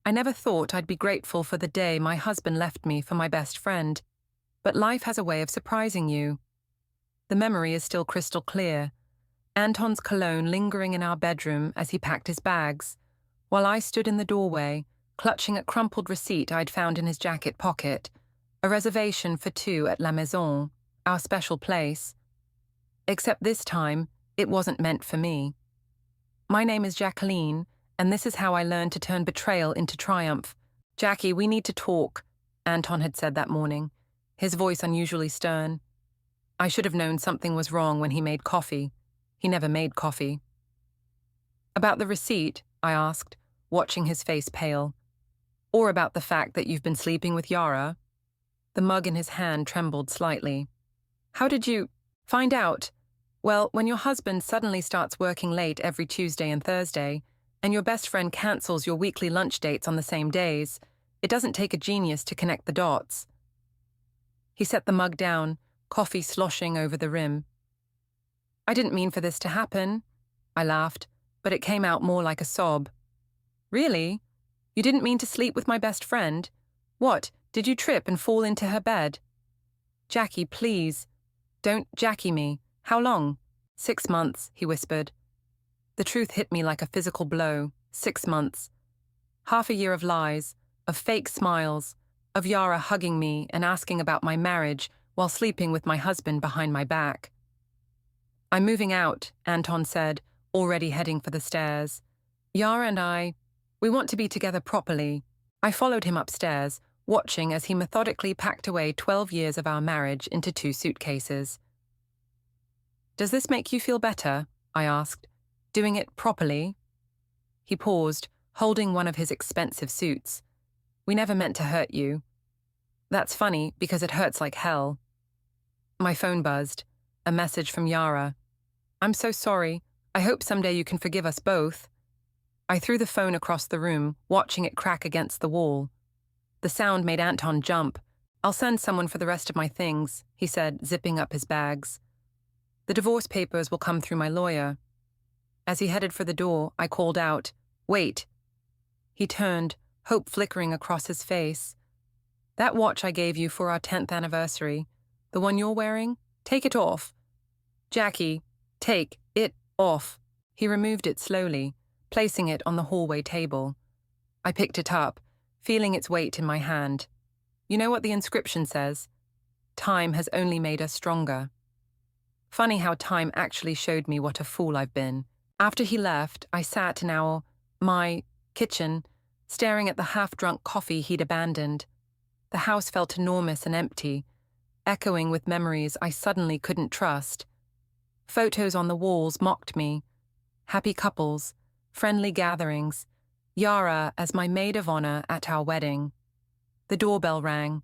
I never thought I'd be grateful for the day my husband left me for my best friend, but life has a way of surprising you. The memory is still crystal clear. Anton's cologne lingering in our bedroom as he packed his bags, while I stood in the doorway, clutching at crumpled receipt I'd found in his jacket pocket, a reservation for 2 at La Maison, our special place. Except this time, it wasn't meant for me. My name is Jacqueline, and this is how I learned to turn betrayal into triumph. Jackie, we need to talk, Anton had said that morning, his voice unusually stern. I should have known something was wrong when he made coffee. He never made coffee. About the receipt, I asked, watching his face pale. Or about the fact that you've been sleeping with Yara? The mug in his hand trembled slightly. How did you find out? Well, when your husband suddenly starts working late every Tuesday and Thursday, and your best friend cancels your weekly lunch dates on the same days, it doesn't take a genius to connect the dots. He set the mug down, coffee sloshing over the rim. I didn't mean for this to happen, I laughed, but it came out more like a sob. Really? You didn't mean to sleep with my best friend? What, did you trip and fall into her bed? Jackie, please. Don't Jackie me. How long? 6 months, he whispered. The truth hit me like a physical blow. 6 months. Half a year of lies, of fake smiles, of Yara hugging me and asking about my marriage while sleeping with my husband behind my back. I'm moving out, Anton said, already heading for the stairs. Yara and we want to be together properly. I followed him upstairs, watching as he methodically packed away 12 years of our marriage into 2 suitcases. Does this make you feel better? I asked. Doing it properly? He paused, holding one of his expensive suits. We never meant to hurt you. That's funny, because it hurts like hell. My phone buzzed. A message from Yara. I'm so sorry. I hope someday you can forgive us both. I threw the phone across the room, watching it crack against the wall. The sound made Anton jump. I'll send someone for the rest of my things, he said, zipping up his bags. The divorce papers will come through my lawyer. As he headed for the door, I called out, Wait. He turned, hope flickering across his face. That watch I gave you for our 10th anniversary, the one you're wearing, take it off. Jackie, take it off. He removed it slowly, placing it on the hallway table. I picked it up, feeling its weight in my hand. You know what the inscription says? Time has only made us stronger. Funny how time actually showed me what a fool I've been. After he left, I sat in my kitchen, staring at the half-drunk coffee he'd abandoned. The house felt enormous and empty, echoing with memories I suddenly couldn't trust. Photos on the walls mocked me. Happy couples, friendly gatherings, Yara as my maid of honor at our wedding. The doorbell rang.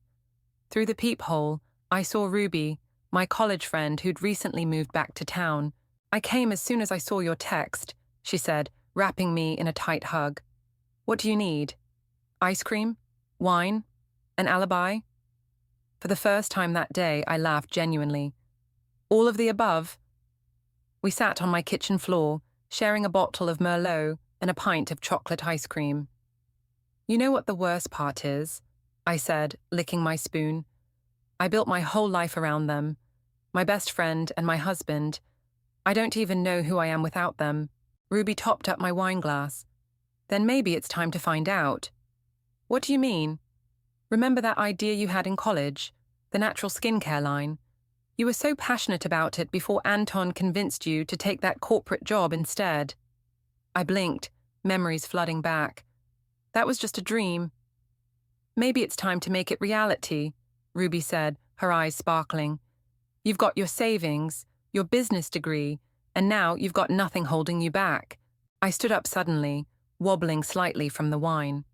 Through the peephole, I saw Ruby, my college friend who'd recently moved back to town. I came as soon as I saw your text, she said, wrapping me in a tight hug. What do you need? Ice cream? Wine? An alibi? For the first time that day, I laughed genuinely. All of the above? We sat on my kitchen floor, sharing a bottle of Merlot and a pint of chocolate ice cream. You know what the worst part is? I said, licking my spoon. I built my whole life around them. My best friend and my husband. I don't even know who I am without them. Ruby topped up my wine glass. Then maybe it's time to find out. What do you mean? Remember that idea you had in college? The natural skincare line? You were so passionate about it before Anton convinced you to take that corporate job instead. I blinked, memories flooding back. That was just a dream. Maybe it's time to make it reality, Ruby said, her eyes sparkling. You've got your savings, your business degree, and now you've got nothing holding you back. I stood up suddenly, wobbling slightly from the wine.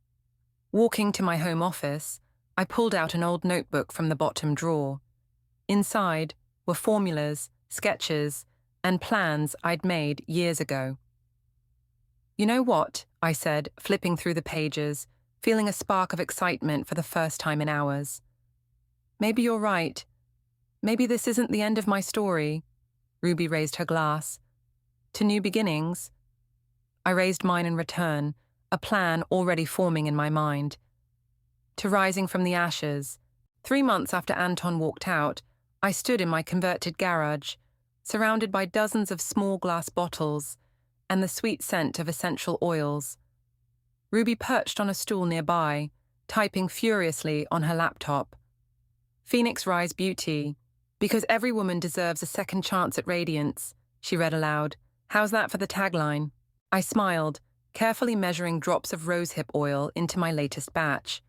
Walking to my home office, I pulled out an old notebook from the bottom drawer. Inside were formulas, sketches, and plans I'd made years ago. You know what? I said, flipping through the pages, feeling a spark of excitement for the first time in hours. Maybe you're right. Maybe this isn't the end of my story. Ruby raised her glass. To new beginnings? I raised mine in return, a plan already forming in my mind. To rising from the ashes. 3 months after Anton walked out, I stood in my converted garage, surrounded by dozens of small glass bottles and the sweet scent of essential oils. Ruby perched on a stool nearby, typing furiously on her laptop. Phoenix Rise Beauty, because every woman deserves a second chance at radiance, she read aloud. How's that for the tagline? I smiled, carefully measuring drops of rosehip oil into my latest batch.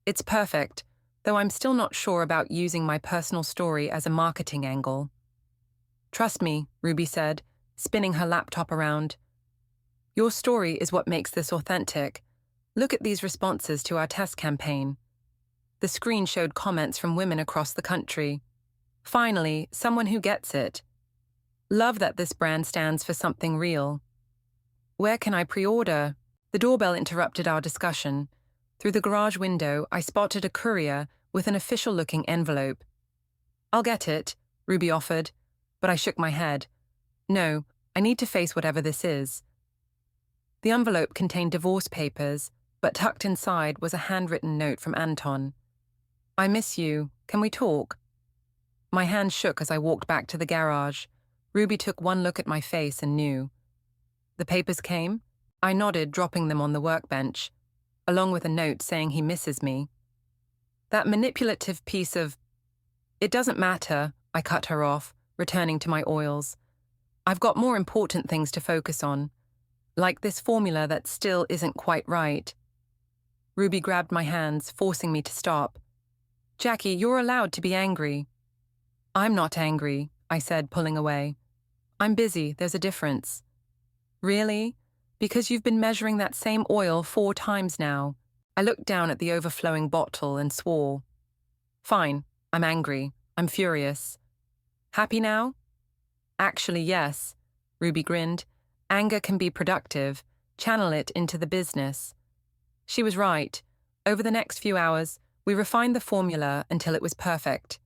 It's perfect, though I'm still not sure about using my personal story as a marketing angle. Trust me, Ruby said, spinning her laptop around. Your story is what makes this authentic. Look at these responses to our test campaign. The screen showed comments from women across the country. Finally, someone who gets it. Love that this brand stands for something real. Where can I pre-order? The doorbell interrupted our discussion. Through the garage window, I spotted a courier with an official-looking envelope. I'll get it, Ruby offered, but I shook my head. No, I need to face whatever this is. The envelope contained divorce papers, but tucked inside was a handwritten note from Anton. I miss you. Can we talk? My hand shook as I walked back to the garage. Ruby took one look at my face and knew. The papers came? I nodded, dropping them on the workbench, along with a note saying he misses me. That manipulative piece of... It doesn't matter, I cut her off, returning to my oils. I've got more important things to focus on, like this formula that still isn't quite right. Ruby grabbed my hands, forcing me to stop. Jackie, you're allowed to be angry. I'm not angry, I said, pulling away. I'm busy, there's a difference. Really? Because you've been measuring that same oil 4 times now. I looked down at the overflowing bottle and swore. Fine, I'm angry. I'm furious. Happy now? Actually, yes, Ruby grinned. Anger can be productive. Channel it into the business. She was right. Over the next few hours, we refined the formula until it was perfect.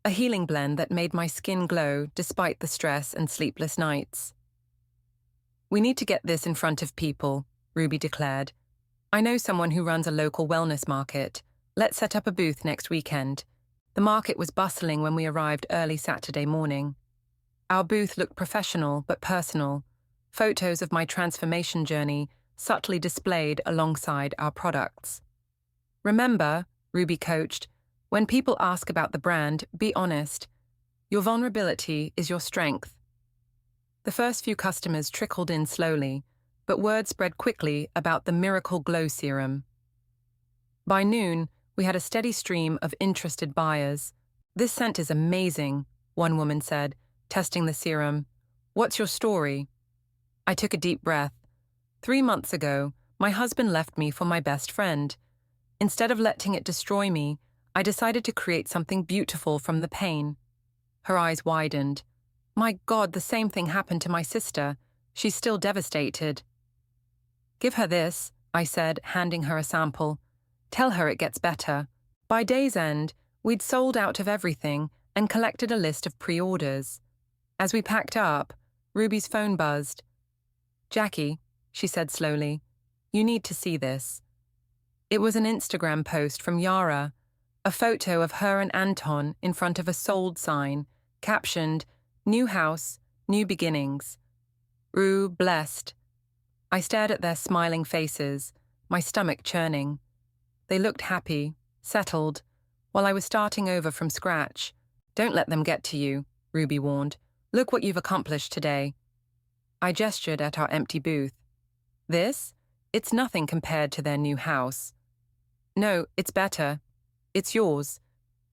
A healing blend that made my skin glow despite the stress and sleepless nights. We need to get this in front of people, Ruby declared. I know someone who runs a local wellness market. Let's set up a booth next weekend. The market was bustling when we arrived early Saturday morning. Our booth looked professional but personal. Photos of my transformation journey subtly displayed alongside our products. Remember, Ruby coached, when people ask about the brand, be honest. Your vulnerability is your strength. The first few customers trickled in slowly, but word spread quickly about the Miracle Glow Serum. By noon, we had a steady stream of interested buyers. This scent is amazing, one woman said, testing the serum. What's your story? I took a deep breath. 3 months ago, my husband left me for my best friend. Instead of letting it destroy me, I decided to create something beautiful from the pain. Her eyes widened. My God, the same thing happened to my sister. She's still devastated. Give her this, I said, handing her a sample. Tell her it gets better. By day's end, we'd sold out of everything and collected a list of pre-orders. As we packed up, Ruby's phone buzzed. Jackie, she said slowly, you need to see this. It was an Instagram post from Yara, a photo of her and Anton in front of a sold sign, captioned, New house, new beginnings. Rue blessed. I stared at their smiling faces, my stomach churning. They looked happy, settled, while I was starting over from scratch. Don't let them get to you, Ruby warned. Look what you've accomplished today. I gestured at our empty booth. This? It's nothing compared to their new house. No, it's better. It's yours.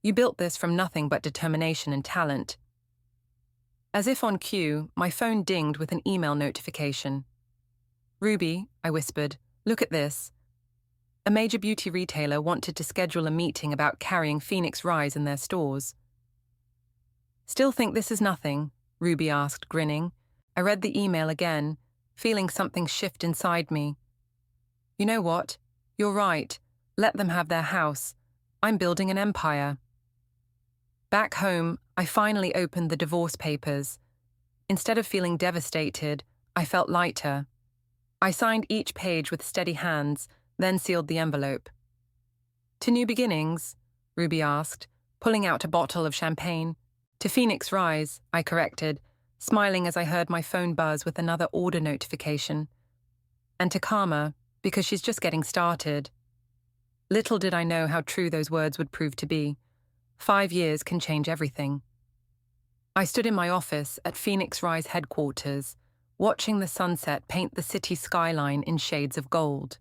You built this from nothing but determination and talent. As if on cue, my phone dinged with an email notification. Ruby, I whispered, look at this. A major beauty retailer wanted to schedule a meeting about carrying Phoenix Rise in their stores. Still think this is nothing? Ruby asked, grinning. I read the email again, feeling something shift inside me. You know what? You're right. Let them have their house. I'm building an empire. Back home, I finally opened the divorce papers. Instead of feeling devastated, I felt lighter. I signed each page with steady hands, then sealed the envelope. To new beginnings? Ruby asked, pulling out a bottle of champagne. To Phoenix Rise, I corrected, smiling as I heard my phone buzz with another order notification. And to Karma, because she's just getting started. Little did I know how true those words would prove to be. 5 years can change everything. I stood in my office at Phoenix Rise headquarters, watching the sunset paint the city skyline in shades of gold.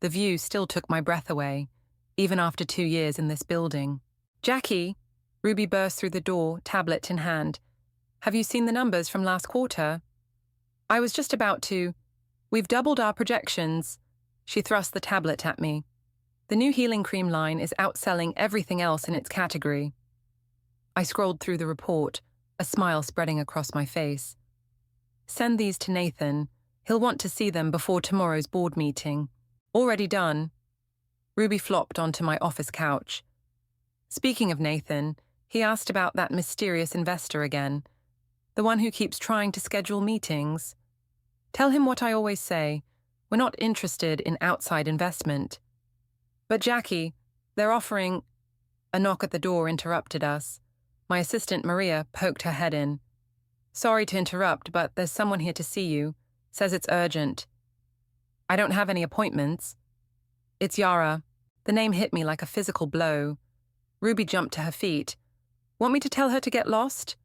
The view still took my breath away, even after 2 years in this building. Jackie, Ruby burst through the door, tablet in hand. Have you seen the numbers from last quarter? I was just about to. We've doubled our projections. She thrust the tablet at me. The new healing cream line is outselling everything else in its category. I scrolled through the report, a smile spreading across my face. Send these to Nathan. He'll want to see them before tomorrow's board meeting. Already done. Ruby flopped onto my office couch. Speaking of Nathan, he asked about that mysterious investor again. The one who keeps trying to schedule meetings. Tell him what I always say. We're not interested in outside investment. But Jackie, they're offering... A knock at the door interrupted us. My assistant Maria poked her head in. Sorry to interrupt, but there's someone here to see you. Says it's urgent. I don't have any appointments. It's Yara. The name hit me like a physical blow. Ruby jumped to her feet. Want me to tell her to get lost?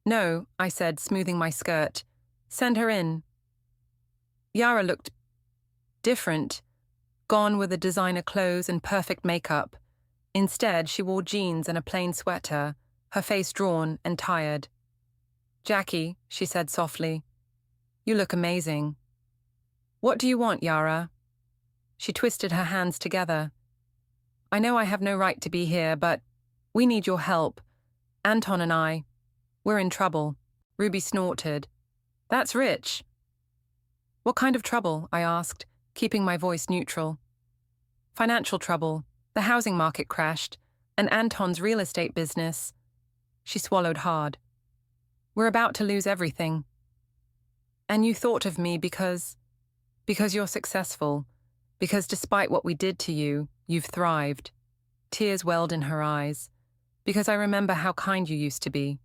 No, I said, smoothing my skirt. Send her in. Yara looked different, gone with the designer clothes and perfect makeup. Instead, she wore jeans and a plain sweater, her face drawn and tired. Jackie, she said softly, you look amazing. What do you want, Yara? She twisted her hands together. I know I have no right to be here, but we need your help. Anton and I, we're in trouble. Ruby snorted. That's rich. What kind of trouble? I asked, keeping my voice neutral. Financial trouble. The housing market crashed, and Anton's real estate business. She swallowed hard. We're about to lose everything. And you thought of me because you're successful, because despite what we did to you, you've thrived. Tears welled in her eyes, because I remember how kind you used to be.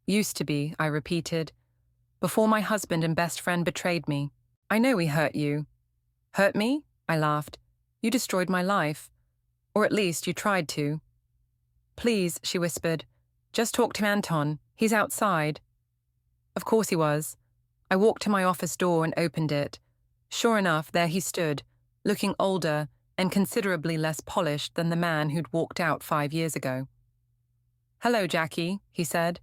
Used to be, I repeated, before my husband and best friend betrayed me. I know we hurt you. Hurt me? I laughed. You destroyed my life. Or at least you tried to. Please, she whispered. Just talk to Anton. He's outside. Of course he was. I walked to my office door and opened it. Sure enough, there he stood, looking older and considerably less polished than the man who'd walked out 5 years ago. Hello, Jackie, he said.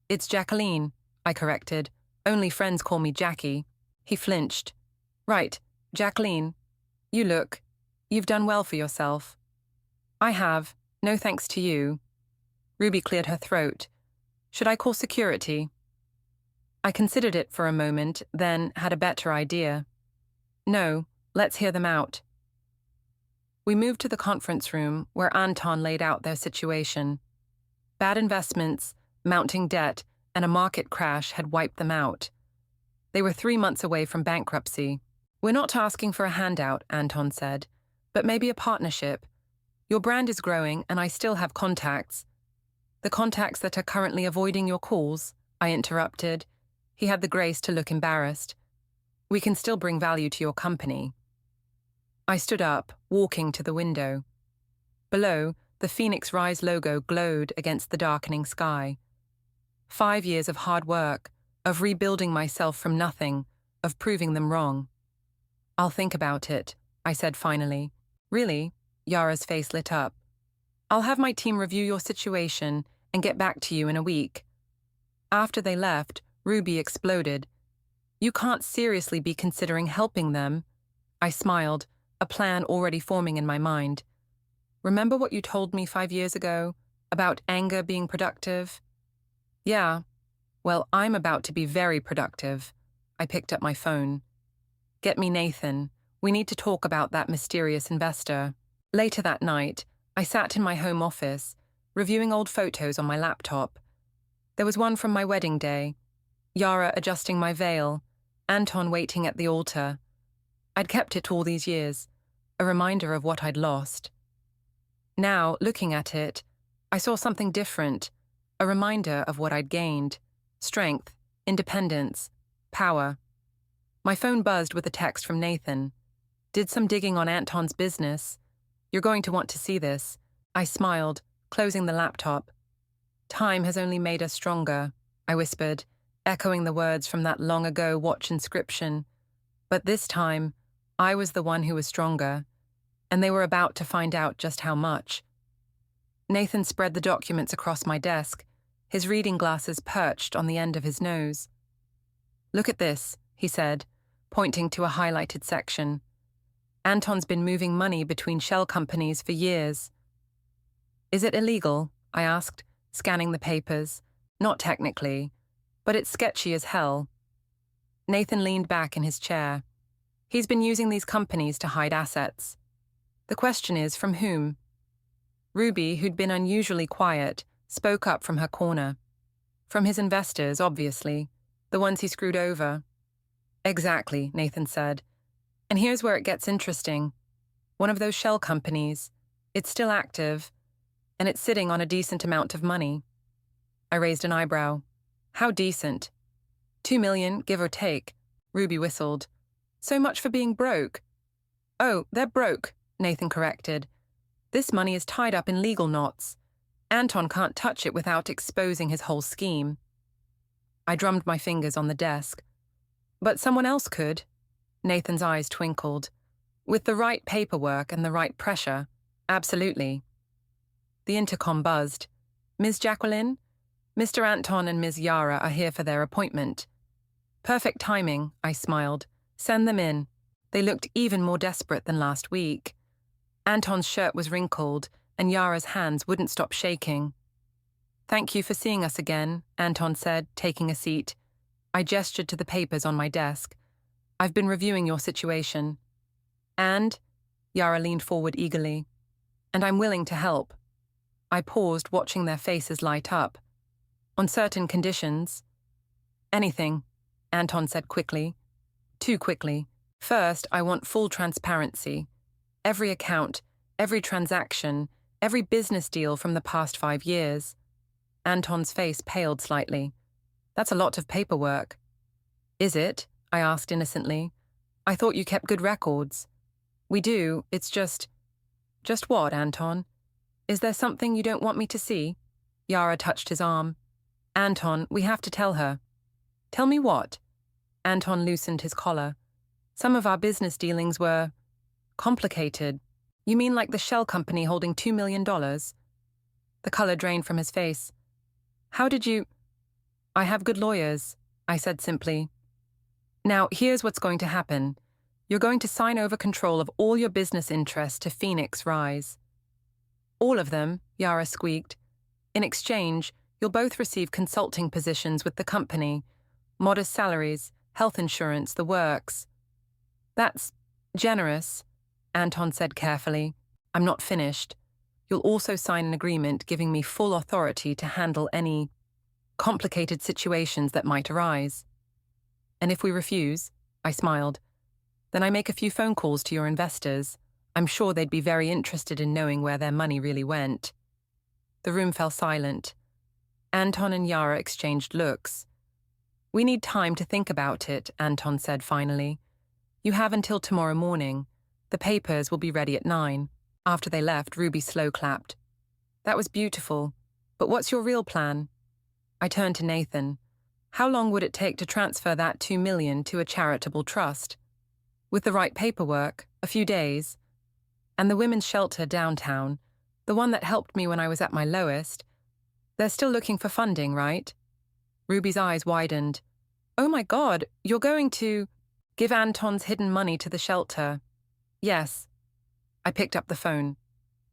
It's Jacqueline, I corrected. Only friends call me Jackie. He flinched. Right, Jacqueline. You've done well for yourself. I have, no thanks to you. Ruby cleared her throat. Should I call security? I considered it for a moment, then had a better idea. No, let's hear them out. We moved to the conference room where Anton laid out their situation. Bad investments, mounting debt, and a market crash had wiped them out. They were 3 months away from bankruptcy. We're not asking for a handout, Anton said, but maybe a partnership. Your brand is growing and I still have contacts. The contacts that are currently avoiding your calls, I interrupted. He had the grace to look embarrassed. We can still bring value to your company. I stood up, walking to the window. Below, the Phoenix Rise logo glowed against the darkening sky. 5 years of hard work, of rebuilding myself from nothing, of proving them wrong. I'll think about it, I said finally. Really? Yara's face lit up. I'll have my team review your situation and get back to you in a week. After they left, Ruby exploded. You can't seriously be considering helping them. I smiled, a plan already forming in my mind. Remember what you told me 5 years ago, about anger being productive? Yeah. Well, I'm about to be very productive. I picked up my phone. Get me Nathan. We need to talk about that mysterious investor. Later that night, I sat in my home office, reviewing old photos on my laptop. There was one from my wedding day, Yara adjusting my veil, Anton waiting at the altar. I'd kept it all these years, a reminder of what I'd lost. Now, looking at it, I saw something different, a reminder of what I'd gained: strength, independence, power. My phone buzzed with a text from Nathan. Did some digging on Anton's business. You're going to want to see this. I smiled, closing the laptop. Time has only made us stronger, I whispered, echoing the words from that long-ago watch inscription. But this time, I was the one who was stronger, and they were about to find out just how much. Nathan spread the documents across my desk, his reading glasses perched on the end of his nose. Look at this, he said, pointing to a highlighted section. Anton's been moving money between shell companies for years. Is it illegal? I asked, scanning the papers. Not technically, but it's sketchy as hell. Nathan leaned back in his chair. He's been using these companies to hide assets. The question is, from whom? Ruby, who'd been unusually quiet, spoke up from her corner. From his investors, obviously, the ones he screwed over. Exactly, Nathan said. And here's where it gets interesting. One of those shell companies. It's still active, and it's sitting on a decent amount of money. I raised an eyebrow. How decent? 2 million, give or take. Ruby whistled. So much for being broke. Oh, they're broke, Nathan corrected. This money is tied up in legal knots. Anton can't touch it without exposing his whole scheme. I drummed my fingers on the desk. But someone else could. Nathan's eyes twinkled. With the right paperwork and the right pressure, absolutely. The intercom buzzed. Ms. Jacqueline? Mr. Anton and Ms. Yara are here for their appointment. Perfect timing, I smiled. Send them in. They looked even more desperate than last week. Anton's shirt was wrinkled, and Yara's hands wouldn't stop shaking. Thank you for seeing us again, Anton said, taking a seat. I gestured to the papers on my desk. I've been reviewing your situation. And? Yara leaned forward eagerly. And I'm willing to help. I paused, watching their faces light up. On certain conditions. Anything, Anton said quickly. Too quickly. First, I want full transparency. Every account, every transaction, every business deal from the past 5 years. Anton's face paled slightly. That's a lot of paperwork. Is it? I asked innocently. I thought you kept good records. We do, it's just... Just what, Anton? Is there something you don't want me to see? Yara touched his arm. Anton, we have to tell her. Tell me what? Anton loosened his collar. Some of our business dealings were... complicated. You mean like the shell company holding $2 million? The color drained from his face. How did you... I have good lawyers, I said simply. Now, here's what's going to happen. You're going to sign over control of all your business interests to Phoenix Rise. All of them, Yara squeaked. In exchange, you'll both receive consulting positions with the company. Modest salaries, health insurance, the works. That's generous, Anton said carefully. I'm not finished. You'll also sign an agreement giving me full authority to handle any complicated situations that might arise. And if we refuse, I smiled, then I make a few phone calls to your investors. I'm sure they'd be very interested in knowing where their money really went. The room fell silent. Anton and Yara exchanged looks. We need time to think about it, Anton said finally. You have until tomorrow morning. The papers will be ready at 9. After they left, Ruby slow-clapped. That was beautiful. But what's your real plan? I turned to Nathan. How long would it take to transfer that $2 million to a charitable trust? With the right paperwork, a few days. And the women's shelter downtown, the one that helped me when I was at my lowest, they're still looking for funding, right? Ruby's eyes widened. Oh my God, you're going to... Give Anton's hidden money to the shelter. Yes. I picked up the phone.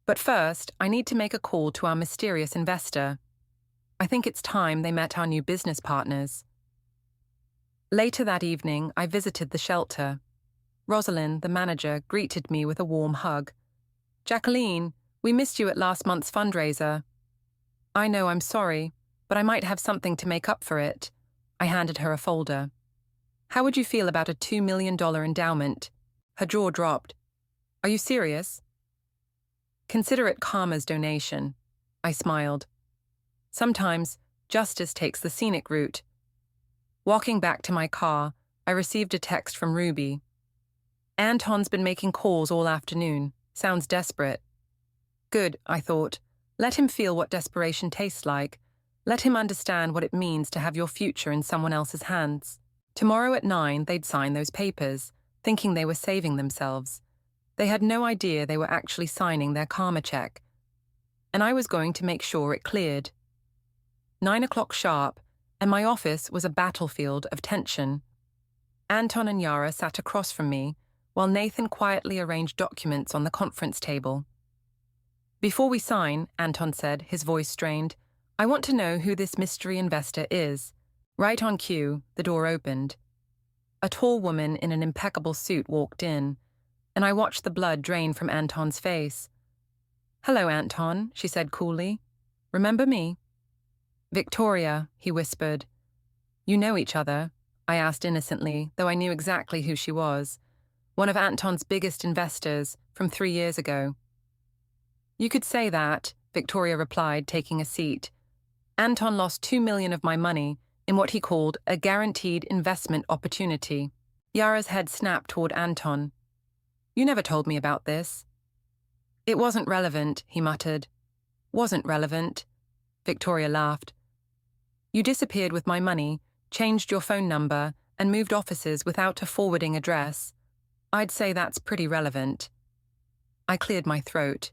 But first, I need to make a call to our mysterious investor. I think it's time they met our new business partners. Later that evening, I visited the shelter. Rosalind, the manager, greeted me with a warm hug. Jacqueline, we missed you at last month's fundraiser. I know, I'm sorry, but I might have something to make up for it. I handed her a folder. How would you feel about a $2 million endowment? Her jaw dropped. Are you serious? Consider it karma's donation. I smiled. Sometimes, justice takes the scenic route. Walking back to my car, I received a text from Ruby. Anton's been making calls all afternoon. Sounds desperate. Good, I thought. Let him feel what desperation tastes like. Let him understand what it means to have your future in someone else's hands. Tomorrow at 9, they'd sign those papers, thinking they were saving themselves. They had no idea they were actually signing their karma check. And I was going to make sure it cleared. 9 o'clock sharp, and my office was a battlefield of tension. Anton and Yara sat across from me, while Nathan quietly arranged documents on the conference table. Before we sign, Anton said, his voice strained, I want to know who this mystery investor is. Right on cue, the door opened. A tall woman in an impeccable suit walked in, and I watched the blood drain from Anton's face. Hello, Anton, she said coolly. Remember me? Victoria, he whispered. You know each other? I asked innocently, though I knew exactly who she was. One of Anton's biggest investors from 3 years ago. You could say that, Victoria replied, taking a seat. Anton lost $2 million of my money in what he called a guaranteed investment opportunity. Yara's head snapped toward Anton. You never told me about this. It wasn't relevant, he muttered. Wasn't relevant. Victoria laughed. You disappeared with my money, changed your phone number, and moved offices without a forwarding address. I'd say that's pretty relevant. I cleared my throat.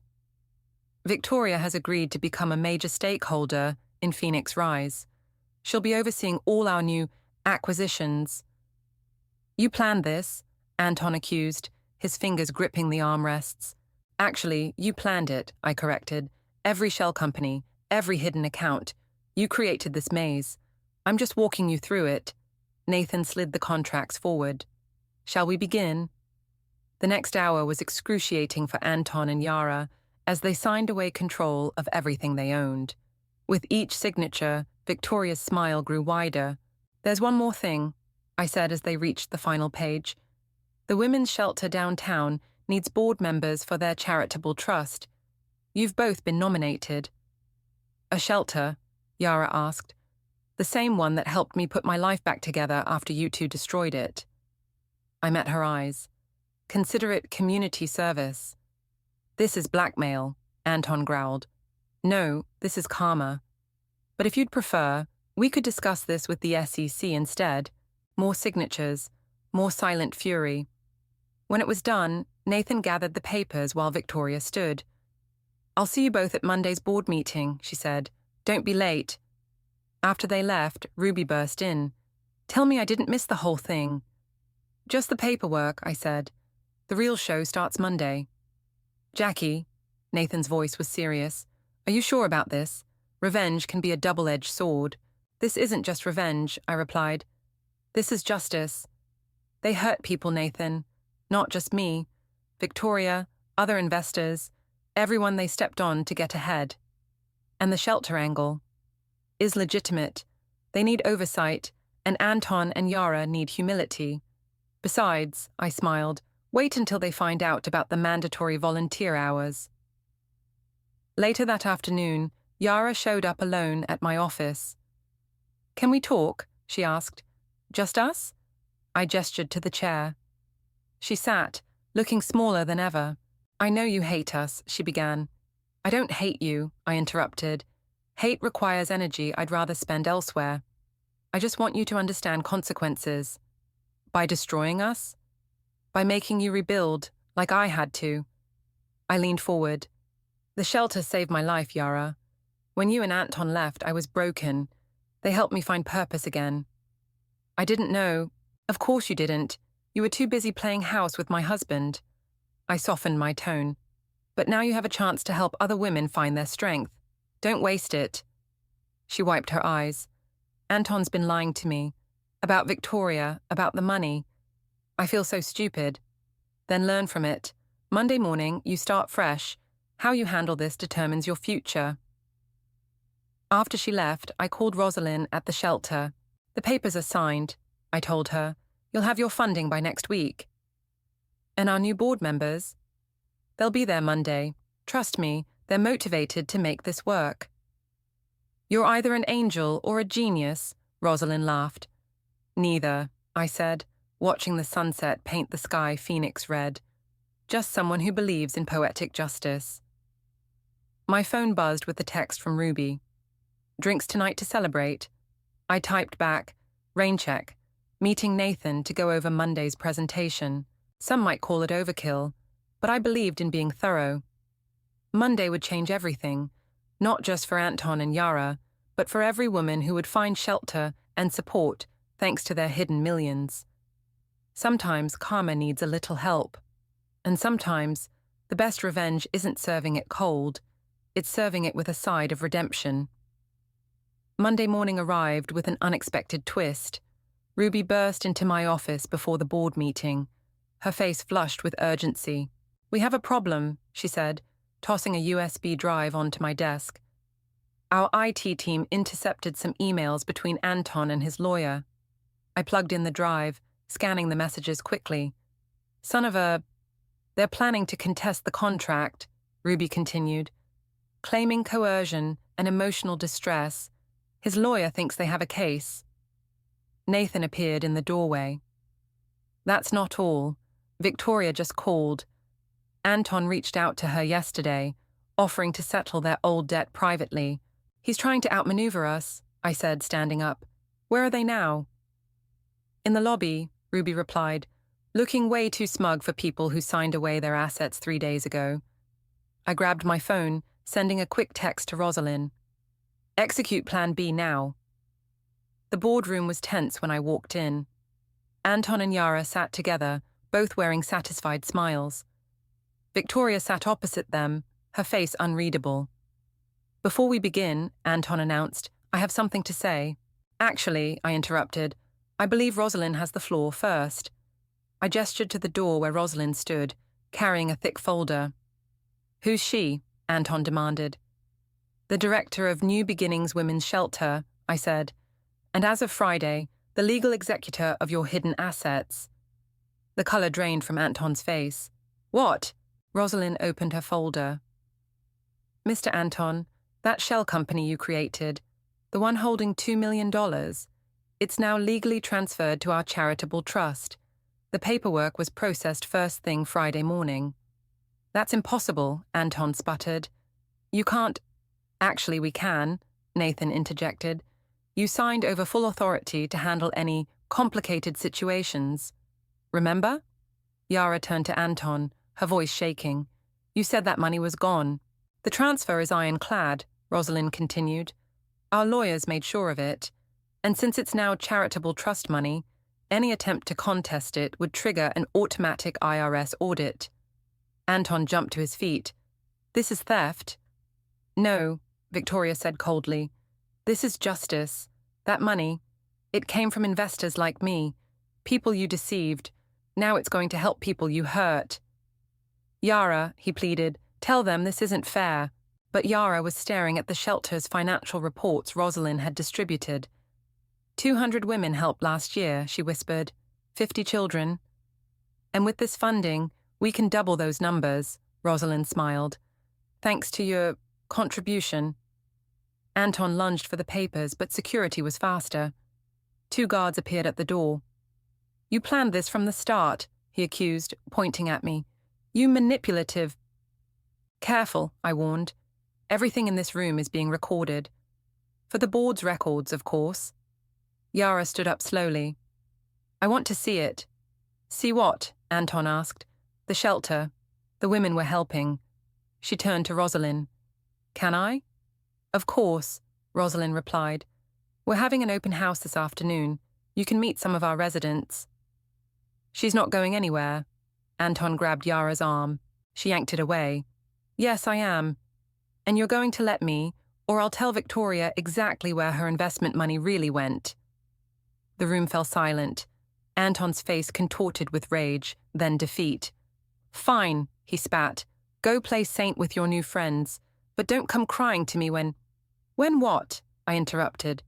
Victoria has agreed to become a major stakeholder in Phoenix Rise. She'll be overseeing all our new acquisitions. You planned this, Anton accused, his fingers gripping the armrests. Actually, you planned it, I corrected. Every shell company, every hidden account. You created this maze. I'm just walking you through it. Nathan slid the contracts forward. Shall we begin? The next hour was excruciating for Anton and Yara as they signed away control of everything they owned. With each signature, Victoria's smile grew wider. There's one more thing, I said as they reached the final page. The women's shelter downtown needs board members for their charitable trust. You've both been nominated. A shelter? Yara asked. The same one that helped me put my life back together after you two destroyed it. I met her eyes. Consider it community service. This is blackmail, Anton growled. No, this is karma. But if you'd prefer, we could discuss this with the SEC instead. More signatures, more silent fury. When it was done, Nathan gathered the papers while Victoria stood. I'll see you both at Monday's board meeting, she said. Don't be late. After they left, Ruby burst in. Tell me I didn't miss the whole thing. Just the paperwork, I said. The real show starts Monday. Jackie, Nathan's voice was serious. Are you sure about this? Revenge can be a double-edged sword. This isn't just revenge, I replied. This is justice. They hurt people, Nathan. Not just me. Victoria, other investors, everyone they stepped on to get ahead. And the shelter angle is legitimate. They need oversight, and Anton and Yara need humility. Besides, I smiled, wait until they find out about the mandatory volunteer hours. Later that afternoon, Yara showed up alone at my office. Can we talk? She asked. Just us? I gestured to the chair. She sat, looking smaller than ever. I know you hate us, she began. I don't hate you, I interrupted. Hate requires energy I'd rather spend elsewhere. I just want you to understand consequences. By destroying us? By making you rebuild, like I had to. I leaned forward. The shelter saved my life, Yara. When you and Anton left, I was broken. They helped me find purpose again. I didn't know. Of course you didn't. You were too busy playing house with my husband. I softened my tone. But now you have a chance to help other women find their strength. Don't waste it. She wiped her eyes. Anton's been lying to me. About Victoria, about the money. I feel so stupid. Then learn from it. Monday morning, you start fresh. How you handle this determines your future. After she left, I called Rosalind at the shelter. The papers are signed, I told her. You'll have your funding by next week. And our new board members? They'll be there Monday. Trust me, they're motivated to make this work. You're either an angel or a genius, Rosalind laughed. Neither, I said, watching the sunset paint the sky phoenix red. Just someone who believes in poetic justice. My phone buzzed with the text from Ruby. Drinks tonight to celebrate? I typed back, rain check, meeting Nathan to go over Monday's presentation. Some might call it overkill, but I believed in being thorough. Monday would change everything, not just for Anton and Yara, but for every woman who would find shelter and support thanks to their hidden millions. Sometimes karma needs a little help, and sometimes the best revenge isn't serving it cold, it's serving it with a side of redemption. Monday morning arrived with an unexpected twist. Ruby burst into my office before the board meeting, her face flushed with urgency. "We have a problem," she said, tossing a USB drive onto my desk. Our IT team intercepted some emails between Anton and his lawyer. I plugged in the drive, scanning the messages quickly. "Son of a... They're planning to contest the contract," Ruby continued. "Claiming coercion and emotional distress. His lawyer thinks they have a case." Nathan appeared in the doorway. "That's not all. Victoria just called. Anton reached out to her yesterday, offering to settle their old debt privately. He's trying to outmaneuver us," I said, standing up. "Where are they now?" "In the lobby," Ruby replied, looking way too smug for people who signed away their assets 3 days ago. I grabbed my phone, sending a quick text to Rosalind. "Execute Plan B now." The boardroom was tense when I walked in. Anton and Yara sat together, both wearing satisfied smiles. Victoria sat opposite them, her face unreadable. "Before we begin," Anton announced, "I have something to say." "Actually," I interrupted, "I believe Rosalind has the floor first." I gestured to the door where Rosalind stood, carrying a thick folder. "Who's she?" Anton demanded. "The director of New Beginnings Women's Shelter," I said, "and as of Friday, the legal executor of your hidden assets." The color drained from Anton's face. "What?" Rosalind opened her folder. "Mr. Anton, that shell company you created, the one holding $2 million, it's now legally transferred to our charitable trust. The paperwork was processed first thing Friday morning." "That's impossible," Anton sputtered. "You can't—" "Actually, we can," Nathan interjected. "You signed over full authority to handle any complicated situations. Remember?" Yara turned to Anton, her voice shaking. "You said that money was gone." "The transfer is ironclad," Rosalind continued. "Our lawyers made sure of it. And since it's now charitable trust money, any attempt to contest it would trigger an automatic IRS audit." Anton jumped to his feet. "This is theft." "No," Victoria said coldly. "This is justice. That money, it came from investors like me, people you deceived. Now it's going to help people you hurt." "Yara," he pleaded, "tell them this isn't fair." But Yara was staring at the shelter's financial reports Rosalind had distributed. 200 women helped last year, she whispered. 50 children. "And with this funding, we can double those numbers," Rosalind smiled. "Thanks to your contribution." Anton lunged for the papers, but security was faster. 2 guards appeared at the door. "You planned this from the start," he accused, pointing at me. "You manipulative—" "Careful," I warned. "Everything in this room is being recorded. For the board's records, of course." Yara stood up slowly. "I want to see it." "See what?" Anton asked. "The shelter. The women were helping." She turned to Rosalind. "Can I?" "Of course," Rosalind replied. "We're having an open house this afternoon. You can meet some of our residents." "She's not going anywhere." Anton grabbed Yara's arm. She yanked it away. "Yes, I am. And you're going to let me, or I'll tell Victoria exactly where her investment money really went." The room fell silent. Anton's face contorted with rage, then defeat. "Fine," he spat. "Go play saint with your new friends. But don't come crying to me when—" "When what?" I interrupted.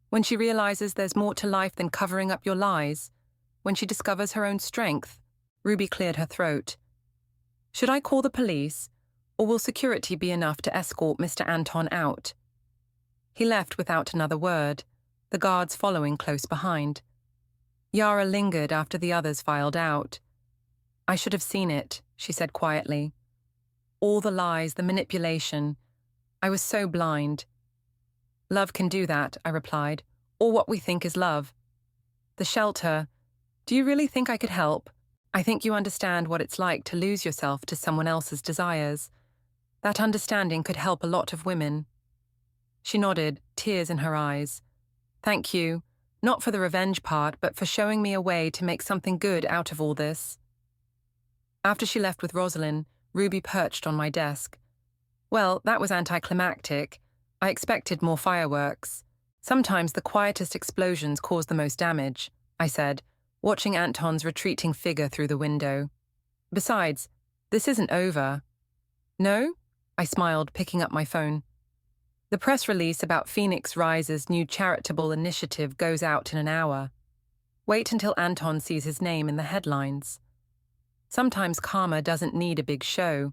"When she realizes there's more to life than covering up your lies. when she discovers her own strength. Ruby cleared her throat. Should I call the police, or will security be enough to escort Mr. Anton out? He left without another word, the guards following close behind. Yara lingered after the others filed out. I should have seen it, she said quietly. All the lies, the manipulation. I was so blind. Love can do that, I replied, or what we think is love. The shelter. Do you really think I could help? I think you understand what it's like to lose yourself to someone else's desires. That understanding could help a lot of women. She nodded, tears in her eyes. Thank you, not for the revenge part, but for showing me a way to make something good out of all this. After she left with Rosalind, Ruby perched on my desk. Well, that was anticlimactic. I expected more fireworks. Sometimes the quietest explosions cause the most damage, I said, watching Anton's retreating figure through the window. Besides, this isn't over. No? I smiled, picking up my phone. The press release about Phoenix Rise's new charitable initiative goes out in an hour. Wait until Anton sees his name in the headlines. Sometimes karma doesn't need a big show.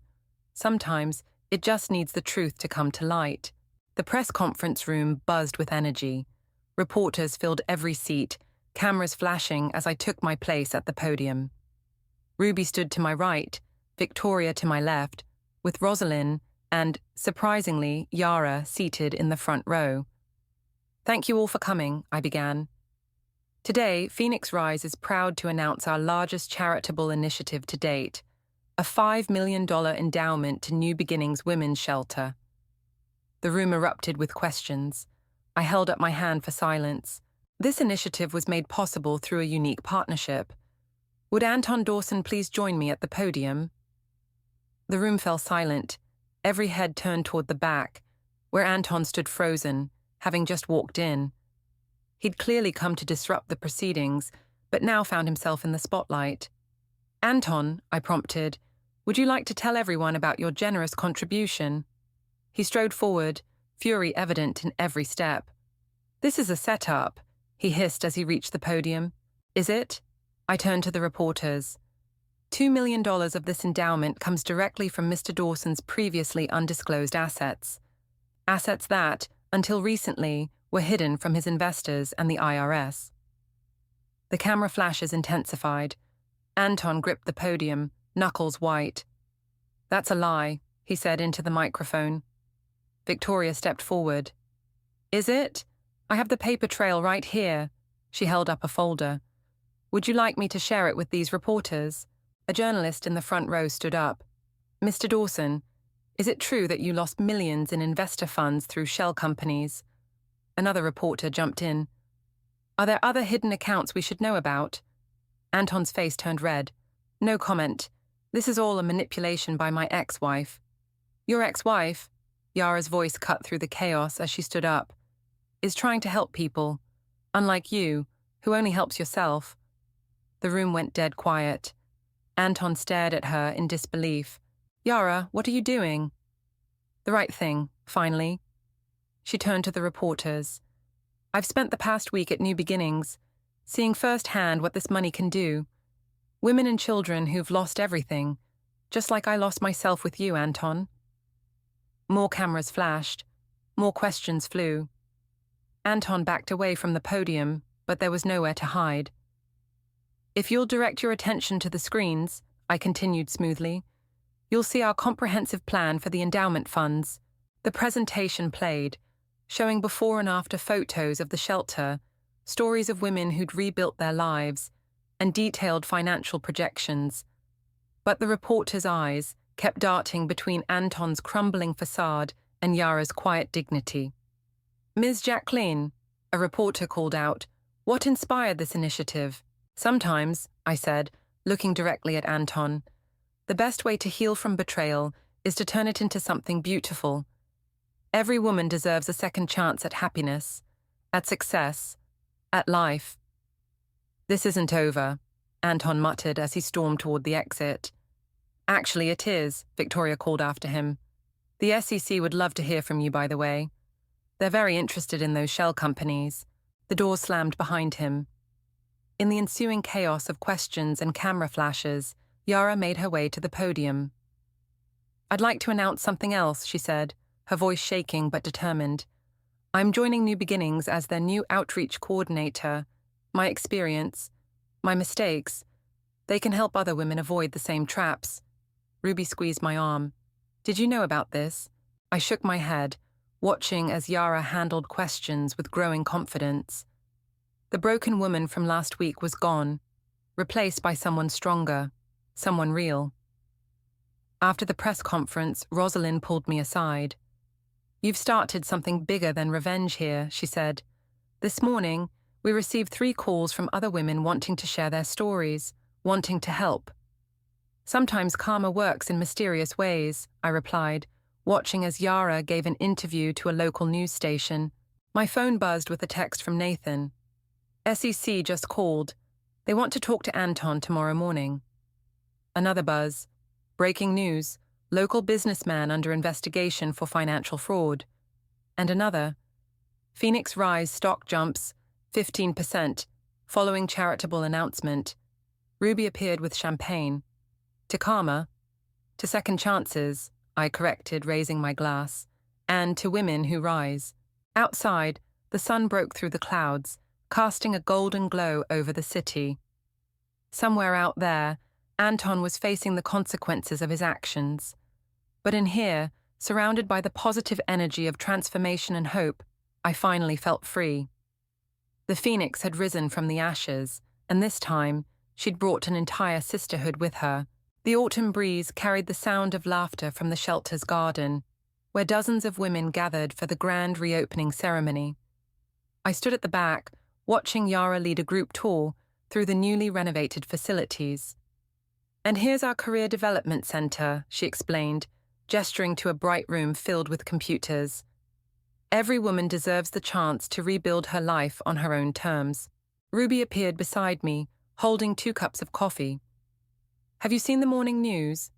Sometimes it just needs the truth to come to light. The press conference room buzzed with energy. Reporters filled every seat, cameras flashing as I took my place at the podium. Ruby stood to my right, Victoria to my left, with Rosalind and, surprisingly, Yara seated in the front row. Thank you all for coming, I began. Today, Phoenix Rise is proud to announce our largest charitable initiative to date, a $5 million endowment to New Beginnings Women's Shelter. The room erupted with questions. I held up my hand for silence. This initiative was made possible through a unique partnership. Would Anton Dawson please join me at the podium? The room fell silent. Every head turned toward the back, where Anton stood frozen, having just walked in. He'd clearly come to disrupt the proceedings, but now found himself in the spotlight. Anton, I prompted, would you like to tell everyone about your generous contribution? He strode forward, fury evident in every step. This is a setup, he hissed as he reached the podium. Is it? I turned to the reporters. $2 million of this endowment comes directly from Mr. Dawson's previously undisclosed assets. Assets that, until recently, were hidden from his investors and the IRS. The camera flashes intensified. Anton gripped the podium, knuckles white. That's a lie, he said into the microphone. Victoria stepped forward. Is it? I have the paper trail right here. She held up a folder. Would you like me to share it with these reporters? A journalist in the front row stood up. Mr. Dawson, is it true that you lost millions in investor funds through shell companies? Another reporter jumped in. Are there other hidden accounts we should know about? Anton's face turned red. No comment. This is all a manipulation by my ex-wife. Your ex-wife? Yara's voice cut through the chaos as she stood up. Is trying to help people. Unlike you, who only helps yourself. The room went dead quiet. Anton stared at her in disbelief. Yara, what are you doing? The right thing, finally. She turned to the reporters. I've spent the past week at New Beginnings, seeing firsthand what this money can do. Women and children who've lost everything, just like I lost myself with you, Anton. More cameras flashed. More questions flew. Anton backed away from the podium, but there was nowhere to hide. If you'll direct your attention to the screens, I continued smoothly, you'll see our comprehensive plan for the endowment funds. The presentation played, showing before and after photos of the shelter, stories of women who'd rebuilt their lives, and detailed financial projections. But the reporter's eyes kept darting between Anton's crumbling facade and Yara's quiet dignity. Ms. Jacqueline, a reporter called out, what inspired this initiative? Sometimes, I said, looking directly at Anton, the best way to heal from betrayal is to turn it into something beautiful. Every woman deserves a second chance at happiness, at success, at life. This isn't over, Anton muttered as he stormed toward the exit. Actually, it is, Victoria called after him. The SEC would love to hear from you, by the way. They're very interested in those shell companies. The door slammed behind him. In the ensuing chaos of questions and camera flashes, Yara made her way to the podium. "I'd like to announce something else," she said, her voice shaking but determined. "I'm joining New Beginnings as their new outreach coordinator. My experience, my mistakes, they can help other women avoid the same traps." Ruby squeezed my arm. "Did you know about this?" I shook my head, watching as Yara handled questions with growing confidence. The broken woman from last week was gone, replaced by someone stronger, someone real. After the press conference, Rosalind pulled me aside. "You've started something bigger than revenge here," she said. "This morning, we received 3 calls from other women wanting to share their stories, wanting to help." "Sometimes karma works in mysterious ways," I replied, watching as Yara gave an interview to a local news station. My phone buzzed with a text from Nathan. "SEC just called. They want to talk to Anton tomorrow morning." Another buzz. "Breaking news. Local businessman under investigation for financial fraud." And another. "Phoenix Rise stock jumps 15%, following charitable announcement." Ruby appeared with champagne. "To karma, to second chances," I corrected, raising my glass, "and to women who rise." Outside, the sun broke through the clouds, casting a golden glow over the city. Somewhere out there, Anton was facing the consequences of his actions. But in here, surrounded by the positive energy of transformation and hope, I finally felt free. The phoenix had risen from the ashes, and this time, she'd brought an entire sisterhood with her. The autumn breeze carried the sound of laughter from the shelter's garden, where dozens of women gathered for the grand reopening ceremony. I stood at the back, watching Yara lead a group tour through the newly renovated facilities. "And here's our Career Development Center," she explained, gesturing to a bright room filled with computers. "Every woman deserves the chance to rebuild her life on her own terms." Ruby appeared beside me, holding 2 cups of coffee. "Have you seen the morning news?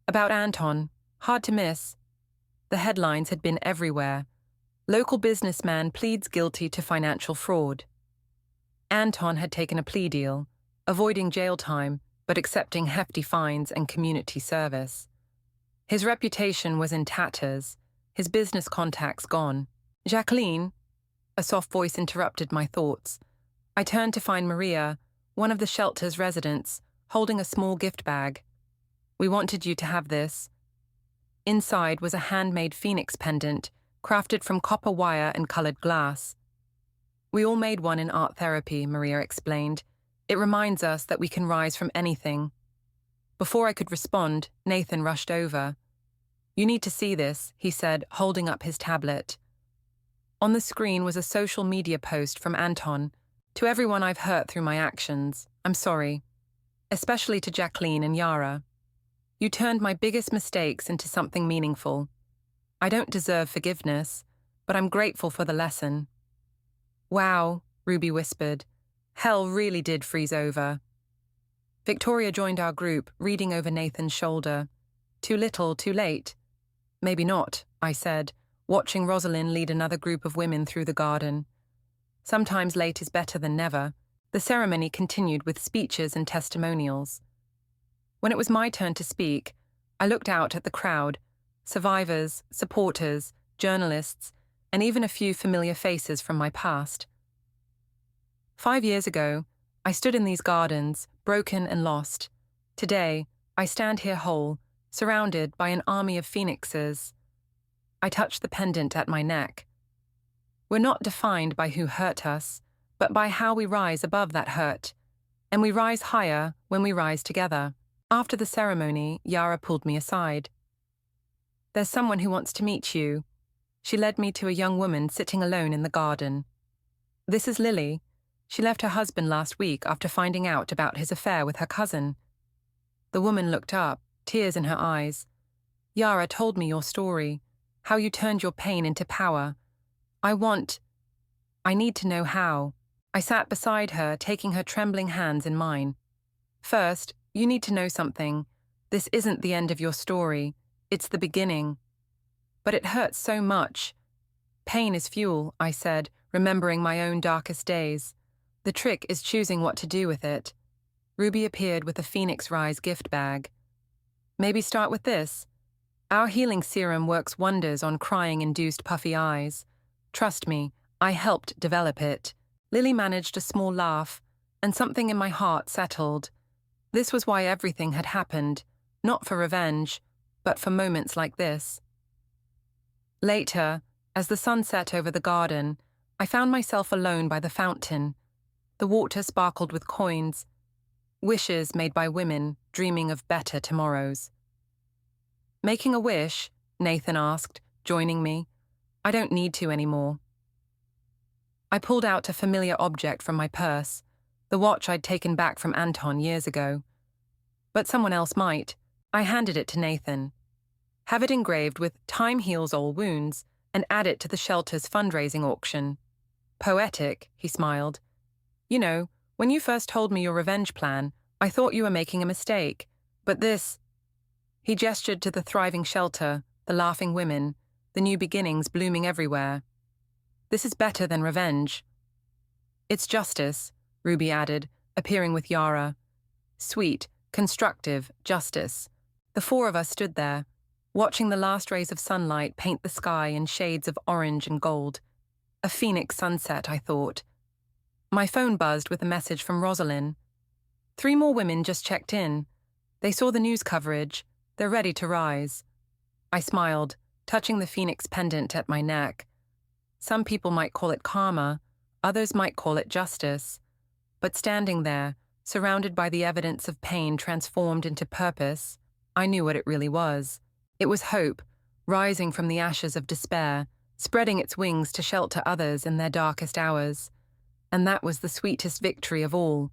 About Anton. Hard to miss." The headlines had been everywhere. "Local businessman pleads guilty to financial fraud." Anton had taken a plea deal, avoiding jail time, but accepting hefty fines and community service. His reputation was in tatters, his business contacts gone. "Jacqueline," a soft voice interrupted my thoughts. I turned to find Maria, one of the shelter's residents, holding a small gift bag. "We wanted you to have this." Inside was a handmade phoenix pendant, crafted from copper wire and colored glass. "We all made one in art therapy," Maria explained. "It reminds us that we can rise from anything." Before I could respond, Nathan rushed over. "You need to see this," he said, holding up his tablet. On the screen was a social media post from Anton. "To everyone I've hurt through my actions, I'm sorry. Especially to Jacqueline and Yara. You turned my biggest mistakes into something meaningful. I don't deserve forgiveness, but I'm grateful for the lesson." "Wow," Ruby whispered. "Hell really did freeze over." Victoria joined our group, reading over Nathan's shoulder. "Too little, too late." "Maybe not," I said, watching Rosalind lead another group of women through the garden. "Sometimes late is better than never." The ceremony continued with speeches and testimonials. When it was my turn to speak, I looked out at the crowd, survivors, supporters, journalists, and even a few familiar faces from my past. 5 years ago, I stood in these gardens, broken and lost. Today, I stand here whole, surrounded by an army of phoenixes. I touch the pendant at my neck. We're not defined by who hurt us, but by how we rise above that hurt, and we rise higher when we rise together. After the ceremony, Yara pulled me aside. "There's someone who wants to meet you." She led me to a young woman sitting alone in the garden. "This is Lily. She left her husband last week after finding out about his affair with her cousin." The woman looked up, tears in her eyes. "Yara told me your story, how you turned your pain into power. I need to know how." I sat beside her, taking her trembling hands in mine. "First, you need to know something. This isn't the end of your story. It's the beginning." "But it hurts so much." "Pain is fuel," I said, remembering my own darkest days. The trick is choosing what to do with it. Ruby appeared with a Phoenix Rise gift bag. Maybe start with this. Our healing serum works wonders on crying-induced puffy eyes. Trust me, I helped develop it. Lily managed a small laugh, and something in my heart settled. This was why everything had happened, not for revenge, but for moments like this. Later, as the sun set over the garden, I found myself alone by the fountain. The water sparkled with coins, wishes made by women dreaming of better tomorrows. Making a wish? Nathan asked, joining me. I don't need to anymore. I pulled out a familiar object from my purse, the watch I'd taken back from Anton years ago. But someone else might. I handed it to Nathan. Have it engraved with "Time heals all wounds" and add it to the shelter's fundraising auction. Poetic, he smiled. You know, when you first told me your revenge plan, I thought you were making a mistake. But this... He gestured to the thriving shelter, the laughing women, the new beginnings blooming everywhere. This is better than revenge. It's justice, Ruby added, appearing with Yara. Sweet, constructive justice. The four of us stood there, watching the last rays of sunlight paint the sky in shades of orange and gold. A phoenix sunset, I thought. My phone buzzed with a message from Rosalind. 3 more women just checked in. They saw the news coverage. They're ready to rise. I smiled, touching the phoenix pendant at my neck. Some people might call it karma, others might call it justice. But standing there, surrounded by the evidence of pain transformed into purpose, I knew what it really was. It was hope, rising from the ashes of despair, spreading its wings to shelter others in their darkest hours. And that was the sweetest victory of all.